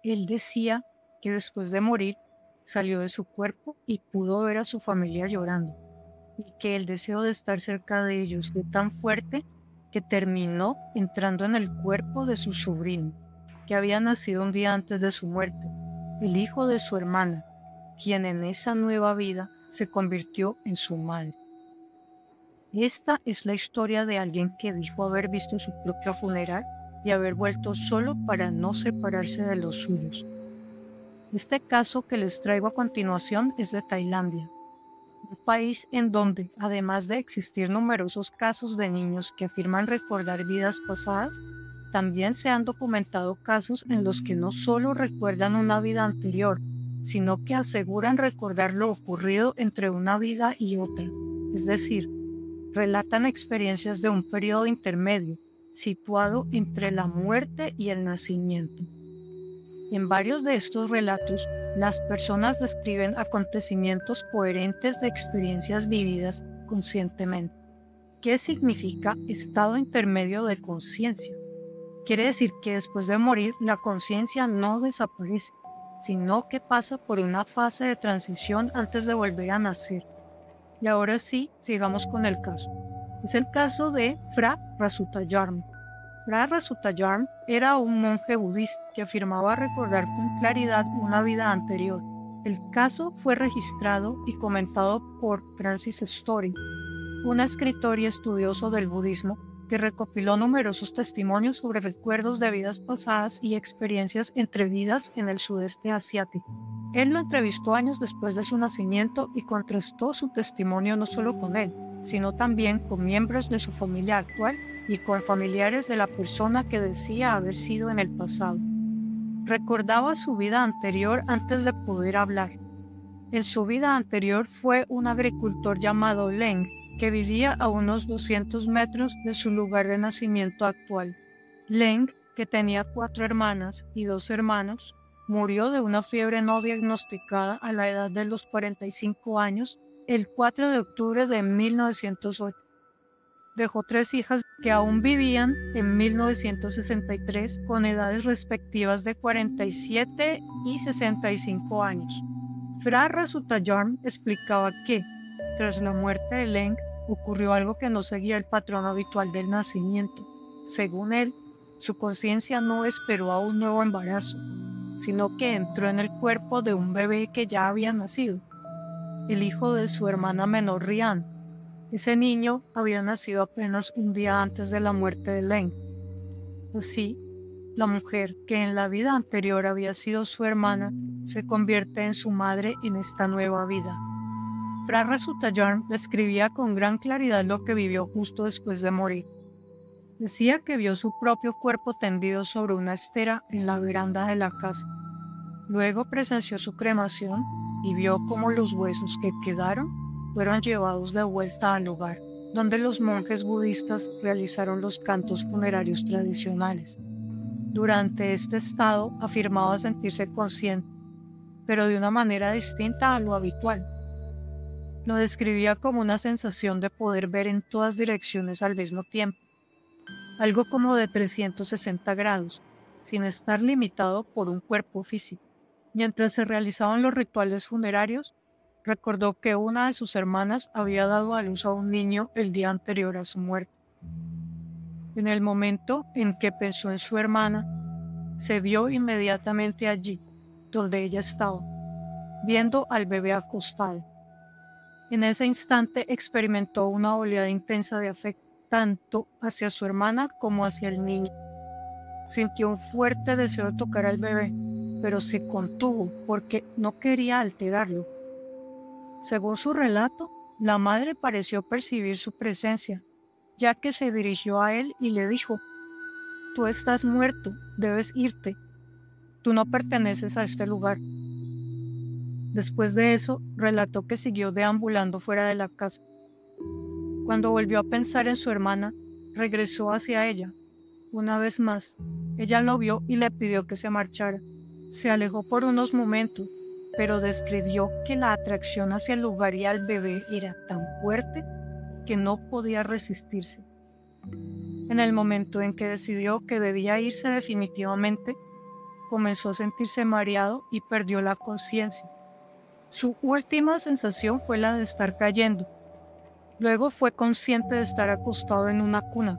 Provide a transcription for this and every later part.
Él decía que después de morir salió de su cuerpo y pudo ver a su familia llorando, y que el deseo de estar cerca de ellos fue tan fuerte que terminó entrando en el cuerpo de su sobrino, que había nacido un día antes de su muerte, el hijo de su hermana, quien en esa nueva vida se convirtió en su madre. Esta es la historia de alguien que dijo haber visto su propio funeral y haber vuelto solo para no separarse de los suyos. Este caso que les traigo a continuación es de Tailandia, un país en donde, además de existir numerosos casos de niños que afirman recordar vidas pasadas, también se han documentado casos en los que no solo recuerdan una vida anterior, sino que aseguran recordar lo ocurrido entre una vida y otra, es decir, relatan experiencias de un periodo intermedio, situado entre la muerte y el nacimiento. En varios de estos relatos, las personas describen acontecimientos coherentes de experiencias vividas conscientemente. ¿Qué significa estado intermedio de conciencia? Quiere decir que después de morir, la conciencia no desaparece, sino que pasa por una fase de transición antes de volver a nacer. Y ahora sí, sigamos con el caso. Es el caso de Phra Rasutayarm. Phra Rasutayarm era un monje budista que afirmaba recordar con claridad una vida anterior. El caso fue registrado y comentado por Francis Story, un escritor y estudioso del budismo que recopiló numerosos testimonios sobre recuerdos de vidas pasadas y experiencias entre vidas en el sudeste asiático. Él lo entrevistó años después de su nacimiento y contrastó su testimonio no solo con él, sino también con miembros de su familia actual y con familiares de la persona que decía haber sido en el pasado. Recordaba su vida anterior antes de poder hablar. En su vida anterior fue un agricultor llamado Leng, que vivía a unos 200 metros de su lugar de nacimiento actual. Leng, que tenía 4 hermanas y 2 hermanos, murió de una fiebre no diagnosticada a la edad de los 45 años el 4 de octubre de 1908. Dejó 3 hijas que aún vivían en 1963 con edades respectivas de 47 y 65 años. Phra Rasutayarm explicaba que, tras la muerte de Leng, ocurrió algo que no seguía el patrón habitual del nacimiento. Según él, su conciencia no esperó a un nuevo embarazo, sino que entró en el cuerpo de un bebé que ya había nacido, el hijo de su hermana menor Rian. Ese niño había nacido apenas un día antes de la muerte de Leng. Así, la mujer que en la vida anterior había sido su hermana se convierte en su madre en esta nueva vida. Phra Rasutayarm describía con gran claridad lo que vivió justo después de morir. Decía que vio su propio cuerpo tendido sobre una estera en la veranda de la casa. Luego presenció su cremación y vio cómo los huesos que quedaron fueron llevados de vuelta al lugar, donde los monjes budistas realizaron los cantos funerarios tradicionales. Durante este estado afirmaba sentirse consciente, pero de una manera distinta a lo habitual. Lo describía como una sensación de poder ver en todas direcciones al mismo tiempo, algo como de 360 grados, sin estar limitado por un cuerpo físico. Mientras se realizaban los rituales funerarios, recordó que una de sus hermanas había dado a luz a un niño el día anterior a su muerte. En el momento en que pensó en su hermana, se vio inmediatamente allí, donde ella estaba, viendo al bebé acostado. En ese instante experimentó una oleada intensa de afecto, tanto hacia su hermana como hacia el niño. Sintió un fuerte deseo de tocar al bebé, pero se contuvo porque no quería alterarlo. Según su relato, la madre pareció percibir su presencia, ya que se dirigió a él y le dijo: «Tú estás muerto, debes irte. Tú no perteneces a este lugar». Después de eso, relató que siguió deambulando fuera de la casa. Cuando volvió a pensar en su hermana, regresó hacia ella. Una vez más, ella lo vio y le pidió que se marchara. Se alejó por unos momentos, pero describió que la atracción hacia el lugar y al bebé era tan fuerte que no podía resistirse. En el momento en que decidió que debía irse definitivamente, comenzó a sentirse mareado y perdió la conciencia. Su última sensación fue la de estar cayendo. Luego fue consciente de estar acostado en una cuna,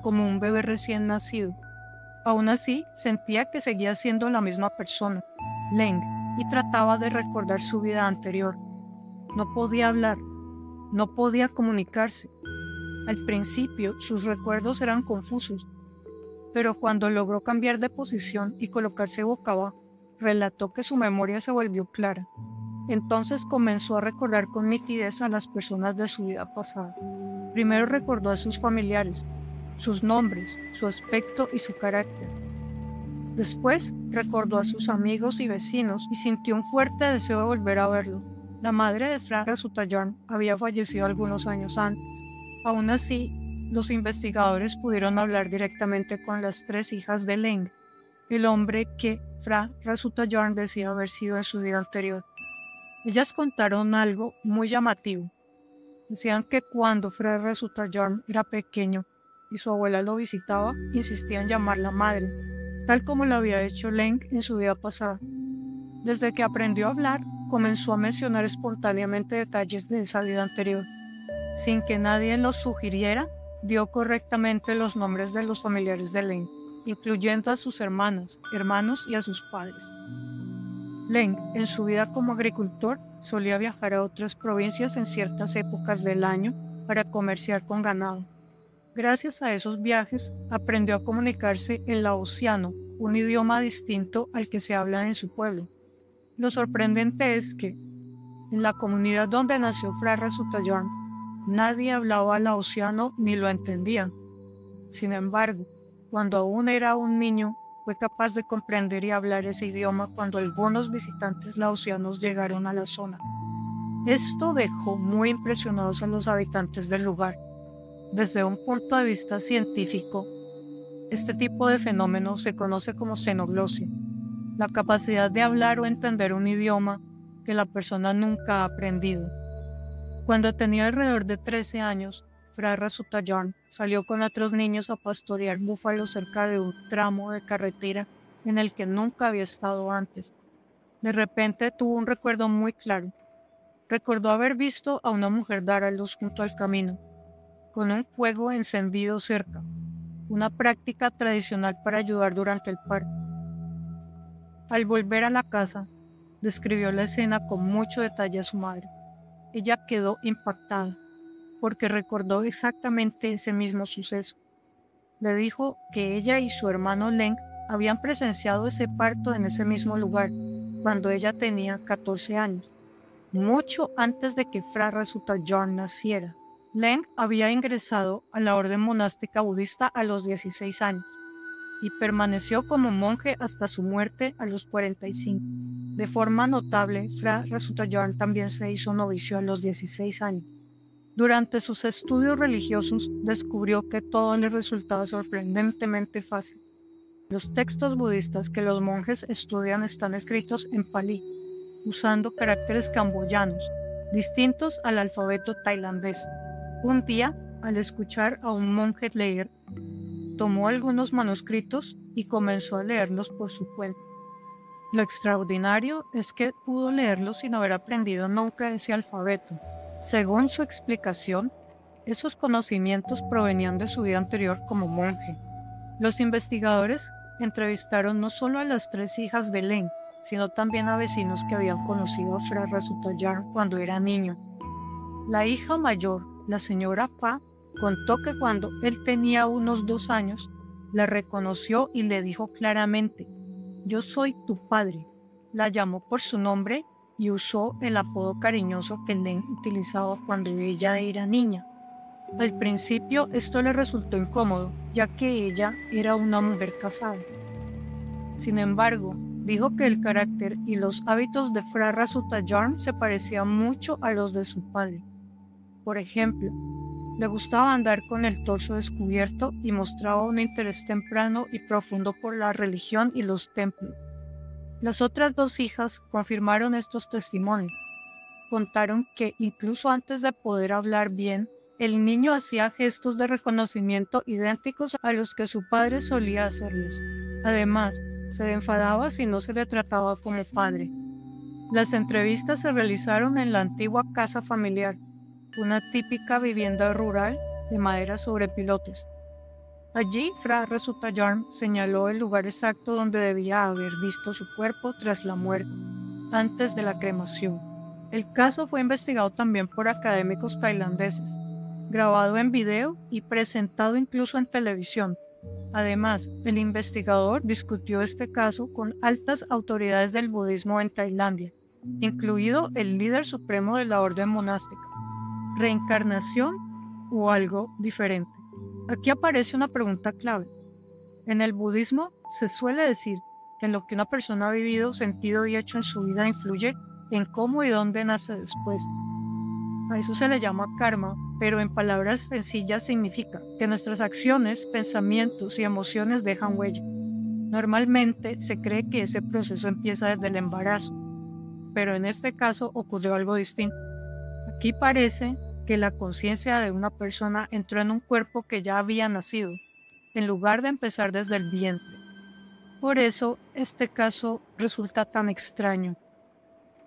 como un bebé recién nacido. Aún así, sentía que seguía siendo la misma persona, Leng, y trataba de recordar su vida anterior. No podía hablar, no podía comunicarse. Al principio, sus recuerdos eran confusos, pero cuando logró cambiar de posición y colocarse boca abajo, relató que su memoria se volvió clara. Entonces comenzó a recordar con nitidez a las personas de su vida pasada. Primero recordó a sus familiares, sus nombres, su aspecto y su carácter. Después recordó a sus amigos y vecinos y sintió un fuerte deseo de volver a verlo. La madre de Fra Sutherland había fallecido algunos años antes. Aún así, los investigadores pudieron hablar directamente con las 3 hijas de Leng, el hombre que Fra Sutherland decía haber sido en su vida anterior. Ellas contaron algo muy llamativo. Decían que cuando Fra Sutherland era pequeño y su abuela lo visitaba, insistía en llamarla madre, tal como lo había hecho Leng en su vida pasada. Desde que aprendió a hablar, comenzó a mencionar espontáneamente detalles de esa vida anterior. Sin que nadie lo sugiriera, dio correctamente los nombres de los familiares de Leng, incluyendo a sus hermanas, hermanos y a sus padres. Leng, en su vida como agricultor, solía viajar a otras provincias en ciertas épocas del año para comerciar con ganado. Gracias a esos viajes, aprendió a comunicarse en laosiano, un idioma distinto al que se habla en su pueblo. Lo sorprendente es que, en la comunidad donde nació Fra Sutherland, nadie hablaba laosiano ni lo entendía. Sin embargo, cuando aún era un niño, fue capaz de comprender y hablar ese idioma cuando algunos visitantes laosianos llegaron a la zona. Esto dejó muy impresionados a los habitantes del lugar. Desde un punto de vista científico, este tipo de fenómeno se conoce como xenoglosia, la capacidad de hablar o entender un idioma que la persona nunca ha aprendido. Cuando tenía alrededor de 13 años, Fra Sutherland salió con otros niños a pastorear búfalos cerca de un tramo de carretera en el que nunca había estado antes. De repente tuvo un recuerdo muy claro. Recordó haber visto a una mujer dar a luz junto al camino, con un fuego encendido cerca, una práctica tradicional para ayudar durante el parto. Al volver a la casa, describió la escena con mucho detalle a su madre. Ella quedó impactada, porque recordó exactamente ese mismo suceso. Le dijo que ella y su hermano Leng habían presenciado ese parto en ese mismo lugar, cuando ella tenía 14 años, mucho antes de que Fra Sutherland naciera. Leng había ingresado a la orden monástica budista a los 16 años y permaneció como monje hasta su muerte a los 45. De forma notable, Fra Sutherland también se hizo novicio a los 16 años. Durante sus estudios religiosos, descubrió que todo le resultaba sorprendentemente fácil. Los textos budistas que los monjes estudian están escritos en Pali, usando caracteres camboyanos, distintos al alfabeto tailandés. Un día, al escuchar a un monje leer, tomó algunos manuscritos y comenzó a leerlos por su cuenta. Lo extraordinario es que pudo leerlos sin haber aprendido nunca ese alfabeto. Según su explicación, esos conocimientos provenían de su vida anterior como monje. Los investigadores entrevistaron no solo a las 3 hijas de Leng, sino también a vecinos que habían conocido a Fra Sutherland cuando era niño. La hija mayor, la señora Pa, contó que cuando él tenía unos 2 años, la reconoció y le dijo claramente: «Yo soy tu padre». La llamó por su nombre y usó el apodo cariñoso que Leng utilizaba cuando ella era niña. Al principio esto le resultó incómodo, ya que ella era una mujer casada. Sin embargo, dijo que el carácter y los hábitos de Fra Sutherland se parecían mucho a los de su padre. Por ejemplo, le gustaba andar con el torso descubierto y mostraba un interés temprano y profundo por la religión y los templos. Las otras 2 hijas confirmaron estos testimonios. Contaron que incluso antes de poder hablar bien, el niño hacía gestos de reconocimiento idénticos a los que su padre solía hacerles. Además, Se enfadaba si no se le trataba como padre. Las entrevistas se realizaron en la antigua casa familiar, una típica vivienda rural de madera sobre pilotes. Allí, Fra Resutajarm señaló el lugar exacto donde debía haber visto su cuerpo tras la muerte, antes de la cremación. El caso fue investigado también por académicos tailandeses, grabado en video y presentado incluso en televisión. Además, el investigador discutió este caso con altas autoridades del budismo en Tailandia, incluido el líder supremo de la orden monástica. ¿Reencarnación o algo diferente? Aquí aparece una pregunta clave. En el budismo se suele decir que lo que una persona ha vivido, sentido y hecho en su vida influye en cómo y dónde nace después. A eso se le llama karma, pero en palabras sencillas significa que nuestras acciones, pensamientos y emociones dejan huella. Normalmente se cree que ese proceso empieza desde el embarazo, pero en este caso ocurrió algo distinto. Aquí parece que la conciencia de una persona entró en un cuerpo que ya había nacido, en lugar de empezar desde el vientre. Por eso, este caso resulta tan extraño.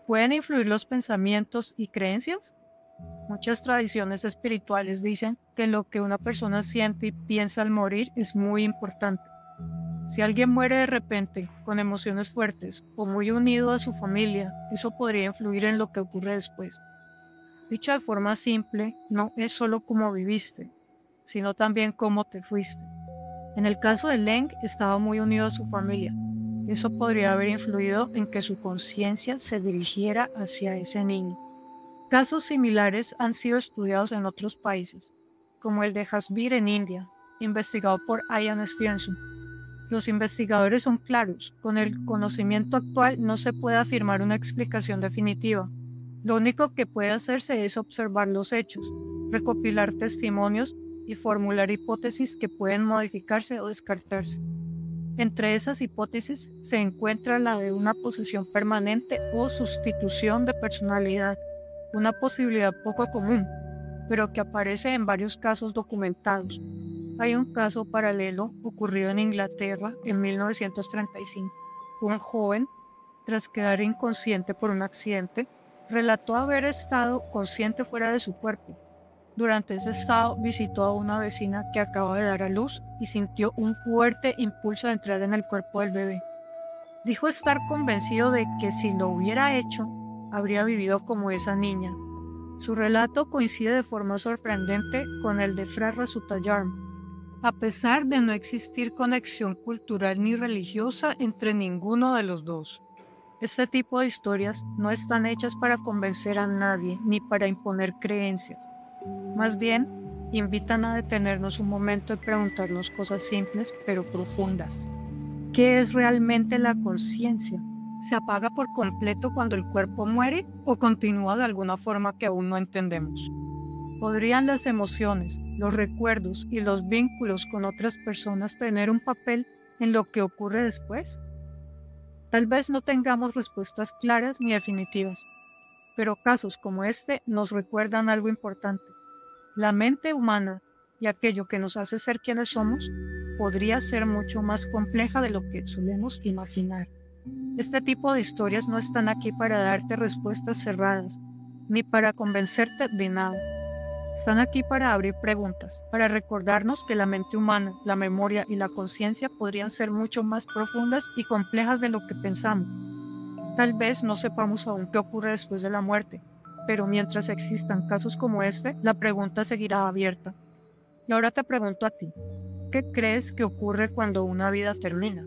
¿Pueden influir los pensamientos y creencias? Muchas tradiciones espirituales dicen que lo que una persona siente y piensa al morir es muy importante. Si alguien muere de repente, con emociones fuertes o muy unido a su familia, eso podría influir en lo que ocurre después. Dicho de forma simple, no es solo cómo viviste, sino también cómo te fuiste. En el caso de Leng, estaba muy unido a su familia. Eso podría haber influido en que su conciencia se dirigiera hacia ese niño. Casos similares han sido estudiados en otros países, como el de Hasbir en India, investigado por Ian Stevenson. Los investigadores son claros, con el conocimiento actual no se puede afirmar una explicación definitiva. Lo único que puede hacerse es observar los hechos, recopilar testimonios y formular hipótesis que pueden modificarse o descartarse. Entre esas hipótesis se encuentra la de una posesión permanente o sustitución de personalidad, una posibilidad poco común, pero que aparece en varios casos documentados. Hay un caso paralelo ocurrido en Inglaterra en 1935. Un joven, tras quedar inconsciente por un accidente, relató haber estado consciente fuera de su cuerpo. Durante ese estado visitó a una vecina que acaba de dar a luz y sintió un fuerte impulso de entrar en el cuerpo del bebé. Dijo estar convencido de que si lo hubiera hecho, habría vivido como esa niña. Su relato coincide de forma sorprendente con el de Fra Resutajarm, a pesar de no existir conexión cultural ni religiosa entre ninguno de los dos. Este tipo de historias no están hechas para convencer a nadie ni para imponer creencias. Más bien, invitan a detenernos un momento y preguntarnos cosas simples pero profundas. ¿Qué es realmente la conciencia? ¿Se apaga por completo cuando el cuerpo muere o continúa de alguna forma que aún no entendemos? ¿Podrían las emociones, los recuerdos y los vínculos con otras personas tener un papel en lo que ocurre después? Tal vez no tengamos respuestas claras ni definitivas, pero casos como este nos recuerdan algo importante. La mente humana y aquello que nos hace ser quienes somos podría ser mucho más compleja de lo que solemos imaginar. Este tipo de historias no están aquí para darte respuestas cerradas, ni para convencerte de nada. Están aquí para abrir preguntas, para recordarnos que la mente humana, la memoria y la conciencia podrían ser mucho más profundas y complejas de lo que pensamos. Tal vez no sepamos aún qué ocurre después de la muerte, pero mientras existan casos como este, la pregunta seguirá abierta. Y ahora te pregunto a ti, ¿qué crees que ocurre cuando una vida termina?